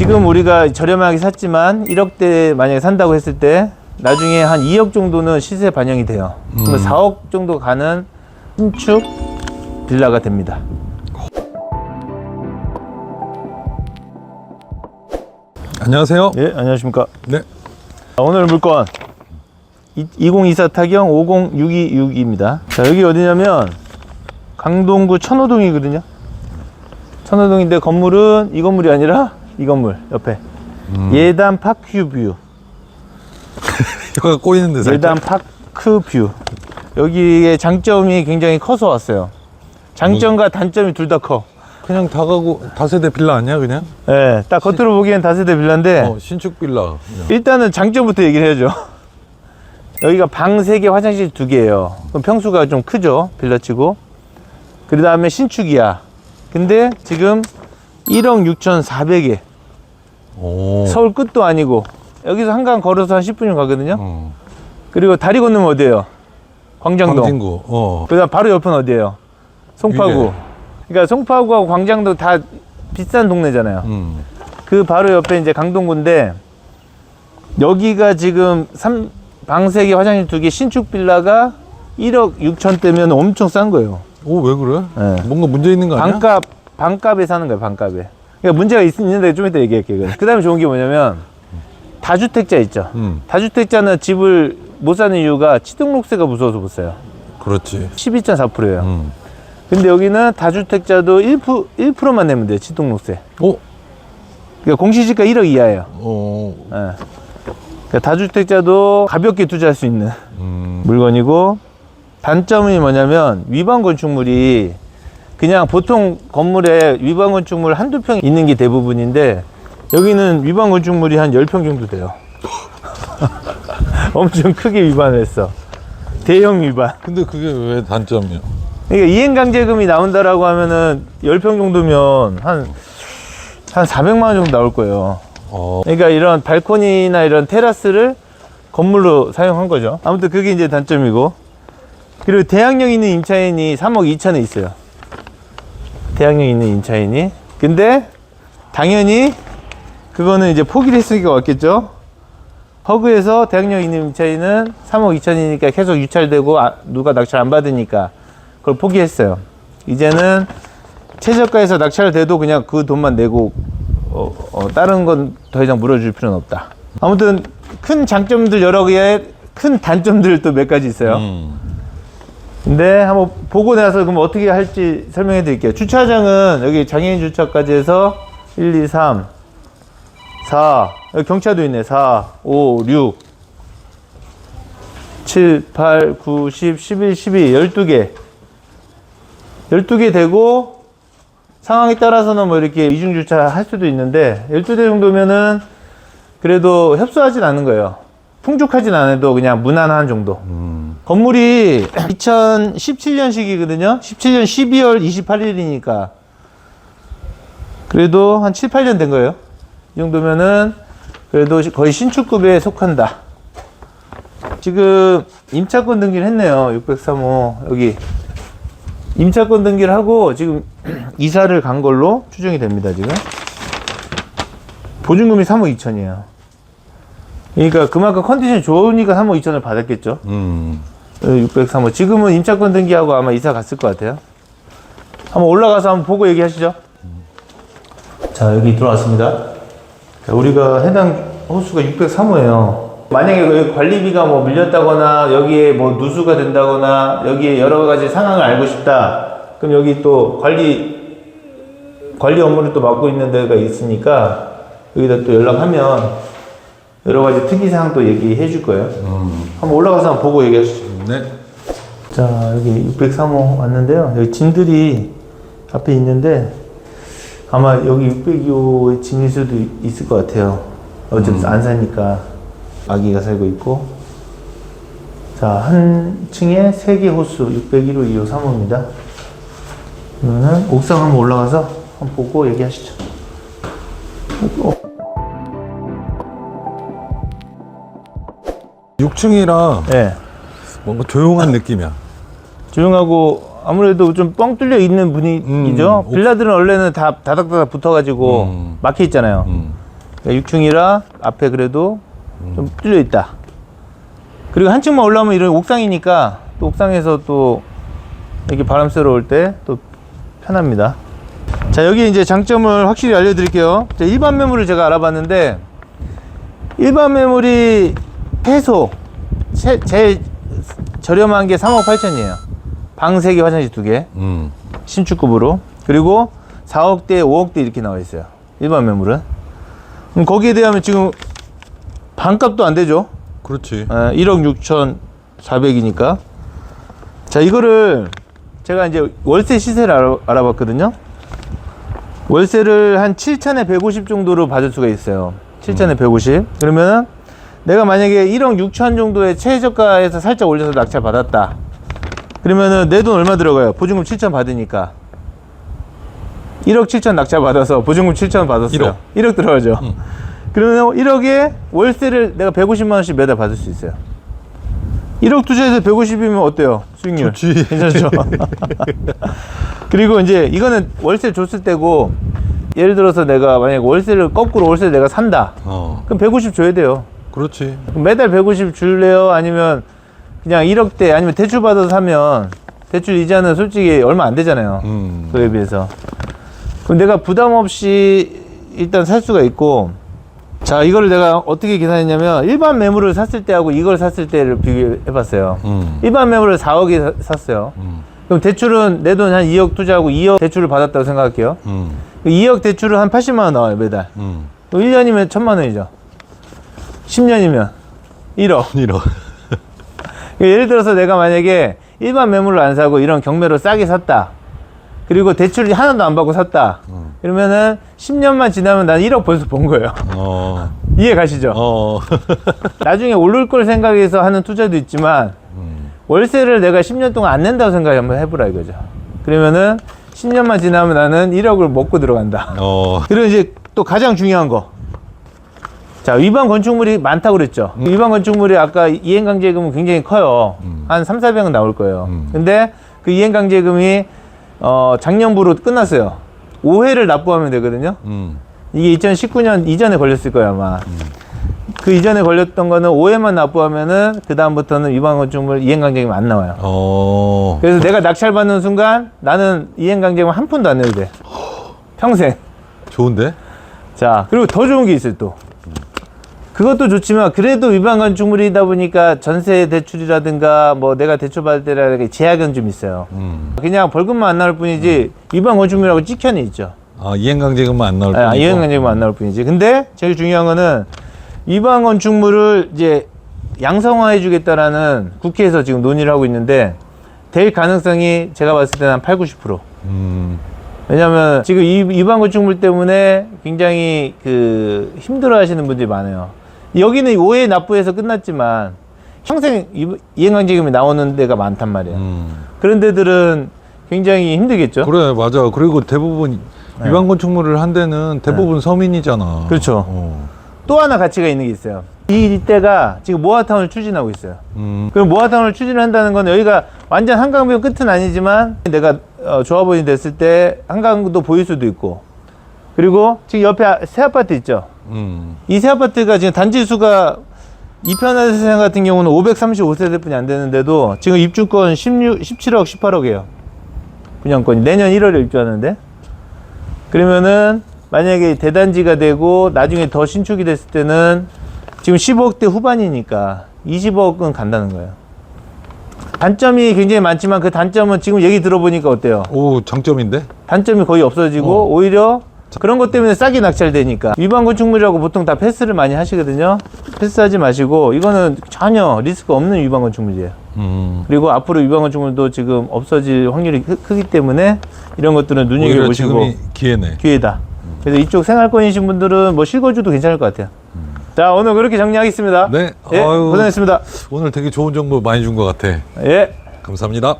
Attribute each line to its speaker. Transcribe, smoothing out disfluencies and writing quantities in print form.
Speaker 1: 지금 우리가 저렴하게 샀지만 1억대 만약에 산다고 했을 때 나중에 한 2억 정도는 시세 반영이 돼요. 그러면 4억 정도 가는 신축 빌라가 됩니다.
Speaker 2: 안녕하세요.
Speaker 1: 예, 안녕하십니까.
Speaker 2: 네.
Speaker 1: 오늘 물건 2024 타경 50626입니다. 자, 여기 어디냐면 강동구 천호동이거든요. 천호동인데 건물은 이 건물이 아니라 이 건물 옆에 예단 파크뷰.
Speaker 2: 혀가 꼬이는데 살짝.
Speaker 1: 예단 파크뷰. 여기의 장점이 굉장히 커서 왔어요. 장점과 단점이 둘 다 커.
Speaker 2: 그냥 다세대 빌라 아니야 그냥?
Speaker 1: 예, 딱 겉으로 보기엔 다세대 빌라인데
Speaker 2: 신축 빌라. 그냥.
Speaker 1: 일단은 장점부터 얘기를 해야죠. 여기가 방 3개, 화장실 2개예요. 그럼 평수가 좀 크죠, 빌라치고. 그 다음에 신축이야. 근데 지금 1억 6,400에
Speaker 2: 오.
Speaker 1: 서울 끝도 아니고 여기서 한강 걸어서 한 10분이면 가거든요. 그리고 다리 건너면 어디예요? 광장동.
Speaker 2: 광진구.
Speaker 1: 그 다음 바로 옆은 어디예요? 송파구.
Speaker 2: 위에.
Speaker 1: 그러니까 송파구하고 광장도 다 비싼 동네잖아요. 그 바로 옆에 이제 강동구인데 여기가 지금 방 3개, 화장실 2개 신축 빌라가 1억 6천대면 엄청 싼 거예요.
Speaker 2: 오, 왜 그래?
Speaker 1: 네.
Speaker 2: 뭔가 문제 있는 거 아니야?
Speaker 1: 반값에 사는 거예요, 반값에. 그러니까 문제가 있는데 좀 이따 얘기할게요. 그 다음에 좋은 게 뭐냐면 다주택자 있죠. 다주택자는 집을 못 사는 이유가 취등록세가 무서워서 못 사요.
Speaker 2: 그렇지.
Speaker 1: 12.4%예요. 근데 여기는 다주택자도 1%만 내면 돼요, 취등록세.
Speaker 2: 오.
Speaker 1: 그러니까 공시지가 1억 이하예요. 예. 그러니까 다주택자도 가볍게 투자할 수 있는 물건이고, 단점이 뭐냐면 위반 건축물이 그냥 보통 건물에 위반 건축물 한두 평 있는 게 대부분인데 여기는 위반 건축물이 한 10평 정도 돼요. 엄청 크게 위반을 했어. 대형 위반.
Speaker 2: 근데 그게 왜 단점이야?
Speaker 1: 그러니까 이행강제금이 나온다라고 하면은 10평 정도면 한 400만 원 정도 나올 거예요. 그러니까 이런 발코니나 이런 테라스를 건물로 사용한 거죠. 아무튼 그게 이제 단점이고, 그리고 대학력 있는 임차인이 3억 2천에 있어요. 대학력 있는 임차인이. 근데 당연히 그거는 이제 포기를 했으니까 왔겠죠. 허그에서 대학력 있는 임차인은 3억 2천이니까 계속 유찰되고 누가 낙찰 안 받으니까 그걸 포기했어요. 이제는 최저가에서 낙찰돼도 그냥 그 돈만 내고 다른 건 더 이상 물어줄 필요는 없다. 아무튼 큰 장점들 여러 개에 큰 단점들 또 몇 가지 있어요. 근데 한번 보고 나서 그럼 어떻게 할지 설명해 드릴게요. 주차장은 여기 장애인 주차까지 해서 1, 2, 3, 4, 여기 경차도 있네. 4, 5, 6, 7, 8, 9, 10, 11, 12, 12개. 12개 되고, 상황에 따라서는 뭐 이렇게 이중 주차 할 수도 있는데, 12대 정도면은 그래도 협소하진 않은 거예요. 풍족하진 않아도 그냥 무난한 정도. 건물이 2017년식이거든요. 17년 12월 28일이니까. 그래도 한 7, 8년 된 거예요. 이 정도면은 그래도 거의 신축급에 속한다. 지금 임차권 등기를 했네요. 603호. 여기. 임차권 등기를 하고 지금 이사를 간 걸로 추정이 됩니다, 지금. 보증금이 3억 2천이에요. 그러니까 그만큼 컨디션이 좋으니까 3억 2천을 받았겠죠. 603호. 지금은 임차권 등기하고 아마 이사 갔을 것 같아요. 한번 올라가서 한번 보고 얘기하시죠. 자, 여기 들어왔습니다. 자, 우리가 해당 호수가 603호예요. 만약에 여기 관리비가 뭐 밀렸다거나 여기에 뭐 누수가 된다거나 여기에 여러 가지 상황을 알고 싶다. 그럼 여기 또 관리 업무를 또 맡고 있는 데가 있으니까 여기다 또 연락하면 여러 가지 특이사항 또 얘기해 줄 거예요. 한번 올라가서 한번 보고 얘기하시죠.
Speaker 2: 네.
Speaker 1: 자, 여기 603호 왔는데요. 여기 짐들이 앞에 있는데 아마 여기 602호의 짐일 수도 있을 것 같아요. 어차피 안 사니까. 아기가 살고 있고. 자, 한 층에 3개 호수 601호, 2호, 3호입니다. 그러면은 옥상 한번 올라가서 한번 보고 얘기하시죠.
Speaker 2: 6층이라
Speaker 1: 네.
Speaker 2: 뭔가 조용한 느낌이야.
Speaker 1: 조용하고 아무래도 좀 뻥 뚫려 있는 분위기죠. 빌라들은 원래는 다 다닥다닥 붙어가지고 막혀 있잖아요. 그러니까 6층이라 앞에 그래도 좀 뚫려 있다. 그리고 한 층만 올라오면 이런 옥상이니까 또 옥상에서 또 이렇게 바람 쐬러 올 때 또 편합니다. 자, 여기 이제 장점을 확실히 알려드릴게요. 자, 일반 매물을 제가 알아봤는데 일반 매물이 최소 제일 저렴한 게 3억 8천이에요. 방 3개, 화장실 2개. 신축급으로. 그리고 4억대, 5억대 이렇게 나와 있어요. 일반 매물은. 그럼 거기에 대하면 지금 반값도 안 되죠.
Speaker 2: 그렇지.
Speaker 1: 1억 6,400이니까. 자, 이거를 제가 이제 월세 시세를 알아봤거든요. 월세를 한 7천에 150 정도로 받을 수가 있어요. 7천에 150. 그러면은 내가 만약에 1억 6천 정도의 최저가에서 살짝 올려서 낙찰 받았다. 그러면은 내 돈 얼마 들어가요? 보증금 7천 받으니까. 1억 7천 낙찰 받아서 보증금 7천 받았어요. 1억 들어가죠. 그러면 1억에 월세를 내가 150만 원씩 매달 받을 수 있어요. 1억 투자해서 150이면 어때요? 수익률.
Speaker 2: 좋지.
Speaker 1: 괜찮죠? 그리고 이제 이거는 월세 줬을 때고, 예를 들어서 내가 만약에 월세를 거꾸로 월세를 내가 산다. 그럼 150 줘야 돼요.
Speaker 2: 그렇지.
Speaker 1: 그럼 매달 150 줄래요? 아니면 그냥 1억대 아니면 대출 받아서 사면 대출 이자는 솔직히 얼마 안 되잖아요. 그에 비해서. 그럼 내가 부담 없이 일단 살 수가 있고, 자, 이거를 내가 어떻게 계산했냐면 일반 매물을 샀을 때하고 이걸 샀을 때를 비교해 봤어요. 일반 매물을 4억에 샀어요. 그럼 대출은 내 돈 한 2억 투자하고 2억 대출을 받았다고 생각할게요. 2억 대출은 한 80만 원 나와요, 매달. 1년이면 1,000만 원이죠. 10년이면 1억.
Speaker 2: 1억.
Speaker 1: 예를 들어서 내가 만약에 일반 매물을 안 사고 이런 경매로 싸게 샀다. 그리고 대출이 하나도 안 받고 샀다. 그러면은 10년만 지나면 난 1억 벌써 번 거예요. 이해 가시죠? 나중에 오를 걸 생각해서 하는 투자도 있지만 월세를 내가 10년 동안 안 낸다고 생각해 한번 해보라 이거죠. 그러면은 10년만 지나면 나는 1억을 먹고 들어간다. 그리고 이제 또 가장 중요한 거. 자, 위반 건축물이 많다고 그랬죠. 위반 건축물이 아까 이행강제금은 굉장히 커요. 한 3, 400은 나올 거예요. 근데 그 이행강제금이 작년부로 끝났어요. 5회를 납부하면 되거든요. 이게 2019년 이전에 걸렸을 거예요, 아마. 그 이전에 걸렸던 거는 5회만 납부하면은 그 다음부터는 위반 건축물 이행강제금이 안 나와요. 그래서 내가 낙찰 받는 순간 나는 이행강제금 한 푼도 안 내도 돼. 평생.
Speaker 2: 좋은데?
Speaker 1: 자, 그리고 더 좋은 게 있어요, 또. 그것도 좋지만 그래도 위반 건축물이다 보니까 전세 대출이라든가 뭐 내가 대출 받을 때라든가 제약은 좀 있어요. 그냥 벌금만 안 나올 뿐이지 위반 건축물이라고 찍혀는 있죠.
Speaker 2: 이행강제금만 안 나올 뿐이고.
Speaker 1: 이행강제금만 안 나올 뿐이지. 근데 제일 중요한 거는 위반 건축물을 이제 양성화해 주겠다라는 국회에서 지금 논의를 하고 있는데 될 가능성이 제가 봤을 때는 한 8, 90%. 왜냐면 지금 이 위반 건축물 때문에 굉장히 그 힘들어 하시는 분들이 많아요. 여기는 5회 납부해서 끝났지만 평생 이행강제금이 나오는 데가 많단 말이에요. 그런 데들은 굉장히 힘들겠죠.
Speaker 2: 그래, 맞아. 그리고 대부분 위반 건축물을 한 데는 대부분 서민이잖아.
Speaker 1: 그렇죠. 또 하나 가치가 있는 게 있어요. 이때가 지금 모아타운을 추진하고 있어요. 그럼 모아타운을 추진한다는 건 여기가 완전 한강뷰 끝은 아니지만 내가 조합원이 됐을 때 한강도 보일 수도 있고, 그리고 지금 옆에 새 아파트 있죠. 이 새 아파트가 지금 단지 수가 이편화세상 같은 경우는 535세대뿐이 안 되는데도 지금 입주권 17억, 18억이에요. 분양권이 내년 1월에 입주하는데, 그러면은 만약에 대단지가 되고 나중에 더 신축이 됐을 때는 지금 15억대 후반이니까 20억은 간다는 거예요. 단점이 굉장히 많지만 그 단점은 지금 얘기 들어보니까 어때요?
Speaker 2: 오, 장점인데?
Speaker 1: 단점이 거의 없어지고 오히려 그런 것 때문에 싸게 낙찰되니까. 위반 건축물이라고 보통 다 패스를 많이 하시거든요. 패스하지 마시고 이거는 전혀 리스크 없는 위반 건축물이에요. 그리고 앞으로 위반 건축물도 지금 없어질 확률이 크기 때문에 이런 것들은 눈여겨보시고
Speaker 2: 기회네.
Speaker 1: 기회다. 그래서 이쪽 생활권이신 분들은 뭐 실거주도 괜찮을 것 같아요. 자, 오늘 그렇게 정리하겠습니다.
Speaker 2: 네.
Speaker 1: 예, 고생했습니다.
Speaker 2: 오늘 되게 좋은 정보 많이 준 것 같아.
Speaker 1: 예.
Speaker 2: 감사합니다.